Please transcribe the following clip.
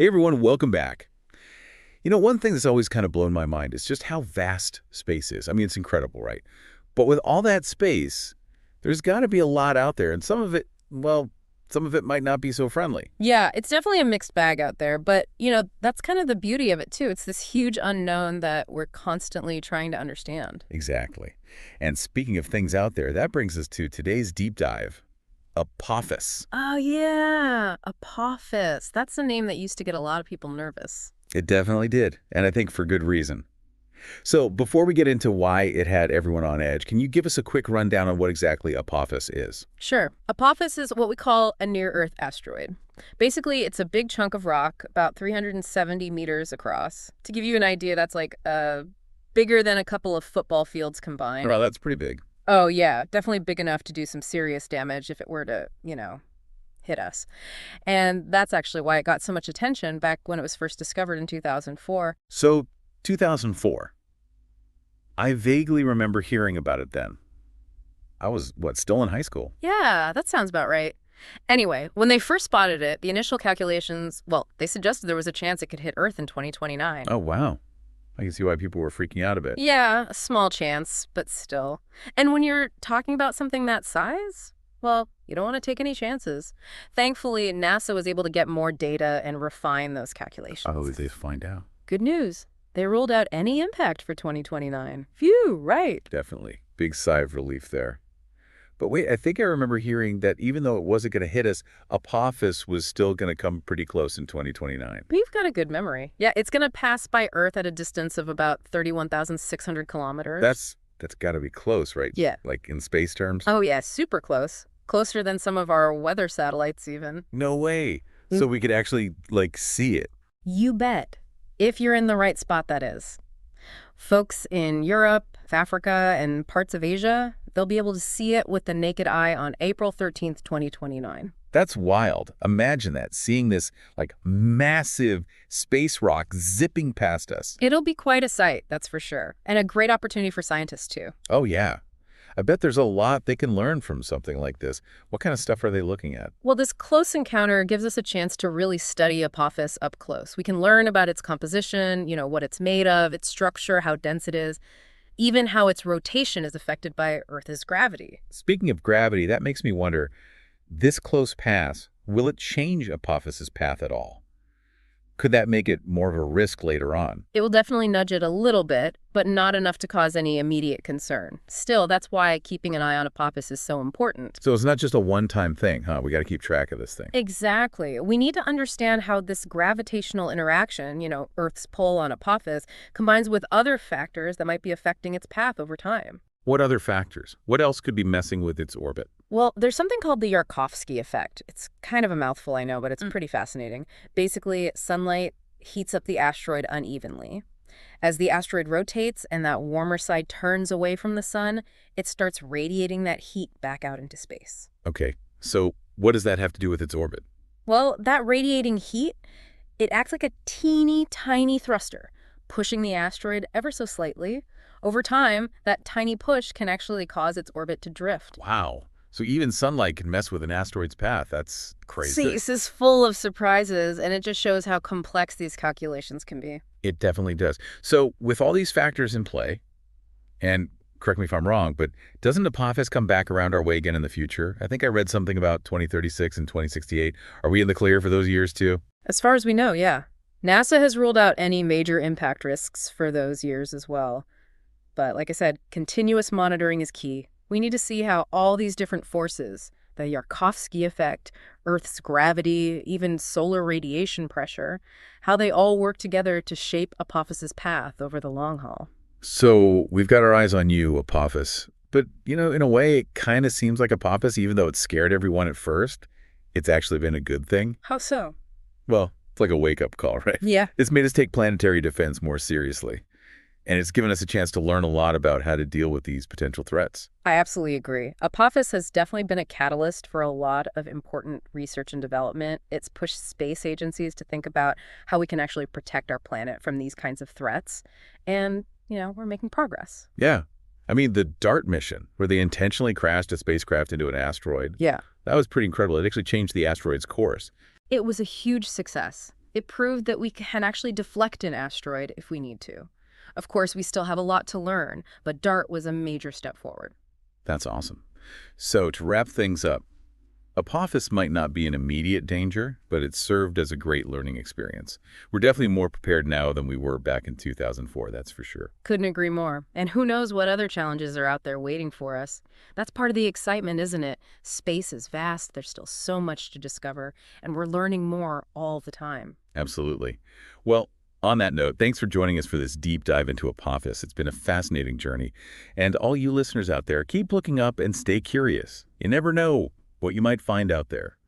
Hey everyone, welcome back. One thing that's always kind of blown my mind is just how vast space is. I mean, it's incredible, right? But with all that space, there's got to be a lot out there, and some of it, well, some of it might not be so friendly. Yeah, it's definitely a mixed bag out there, but, that's kind of the beauty of it, too. It's this huge unknown that we're constantly trying to understand. Exactly. And speaking of things out there, that brings us to today's deep dive, Apophis. Oh, yeah, Apophis. That's a name that used to get a lot of people nervous. It definitely did, and I think for good reason. So before we get into why it had everyone on edge, can you give us a quick rundown on what exactly Apophis is? Sure. Apophis is what we call a near-Earth asteroid. Basically, it's a big chunk of rock, about 370 meters across. To give you an idea, that's like bigger than a couple of football fields combined. Well, that's pretty big. Oh, yeah, definitely big enough to do some serious damage if it were to, hit us. And that's actually why it got so much attention back when it was first discovered in 2004. So, 2004. I vaguely remember hearing about it then. I was, still in high school? Yeah, that sounds about right. Anyway, when they first spotted it, the initial calculations, well, they suggested there was a chance it could hit Earth in 2029. Oh, wow. I can see why people were freaking out a bit. Yeah, a small chance, but still. And when you're talking about something that size, well, you don't want to take any chances. Thankfully, NASA was able to get more data and refine those calculations. Oh, they find out. Good news. They ruled out any impact for 2029. Phew, right. Definitely. Big sigh of relief there. But wait, I think I remember hearing that even though it wasn't going to hit us, Apophis was still going to come pretty close in 2029. We've got a good memory. Yeah, it's going to pass by Earth at a distance of about 31,600 kilometers. That's got to be close, right? Yeah. Like in space terms? Oh, yeah, super close. Closer than some of our weather satellites, even. No way. So we could actually, see it. You bet. If you're in the right spot, that is. Folks in Europe, Africa, and parts of Asia, they'll be able to see it with the naked eye on April 13th, 2029. That's wild. Imagine that, seeing this, massive space rock zipping past us. It'll be quite a sight, that's for sure. And a great opportunity for scientists, too. Oh, yeah. I bet there's a lot they can learn from something like this. What kind of stuff are they looking at? Well, this close encounter gives us a chance to really study Apophis up close. We can learn about its composition, what it's made of, its structure, how dense it is, even how its rotation is affected by Earth's gravity. Speaking of gravity, that makes me wonder, this close pass, will it change Apophis's path at all? Could that make it more of a risk later on? It will definitely nudge it a little bit, but not enough to cause any immediate concern. Still, that's why keeping an eye on Apophis is so important. So it's not just a one-time thing, huh? We got to keep track of this thing. Exactly. We need to understand how this gravitational interaction, Earth's pull on Apophis, combines with other factors that might be affecting its path over time. What other factors? What else could be messing with its orbit? Well, there's something called the Yarkovsky effect. It's kind of a mouthful, I know, but it's pretty fascinating. Basically, sunlight heats up the asteroid unevenly. As the asteroid rotates and that warmer side turns away from the sun, it starts radiating that heat back out into space. Okay, so what does that have to do with its orbit? Well, that radiating heat, it acts like a teeny tiny thruster, pushing the asteroid ever so slightly. Over time, that tiny push can actually cause its orbit to drift. Wow. So even sunlight can mess with an asteroid's path. That's crazy. Space is full of surprises, and it just shows how complex these calculations can be. It definitely does. So with all these factors in play, and correct me if I'm wrong, but doesn't Apophis come back around our way again in the future? I think I read something about 2036 and 2068. Are we in the clear for those years too? As far as we know, yeah. NASA has ruled out any major impact risks for those years as well. But like I said, continuous monitoring is key. We need to see how all these different forces, the Yarkovsky effect, Earth's gravity, even solar radiation pressure, how they all work together to shape Apophis's path over the long haul. So we've got our eyes on you, Apophis. But, in a way, it kind of seems like Apophis, even though it scared everyone at first, it's actually been a good thing. How so? Well, it's like a wake-up call, right? Yeah. It's made us take planetary defense more seriously. And it's given us a chance to learn a lot about how to deal with these potential threats. I absolutely agree. Apophis has definitely been a catalyst for a lot of important research and development. It's pushed space agencies to think about how we can actually protect our planet from these kinds of threats. And, we're making progress. Yeah. I mean, the DART mission, where they intentionally crashed a spacecraft into an asteroid. Yeah. That was pretty incredible. It actually changed the asteroid's course. It was a huge success. It proved that we can actually deflect an asteroid if we need to. Of course, we still have a lot to learn, but DART was a major step forward. That's awesome. So to wrap things up, Apophis might not be an immediate danger, but it served as a great learning experience. We're definitely more prepared now than we were back in 2004, that's for sure. Couldn't agree more. And who knows what other challenges are out there waiting for us. That's part of the excitement, isn't it? Space is vast, there's still so much to discover, and we're learning more all the time. Absolutely. Well, on that note, thanks for joining us for this deep dive into Apophis. It's been a fascinating journey. And all you listeners out there, keep looking up and stay curious. You never know what you might find out there.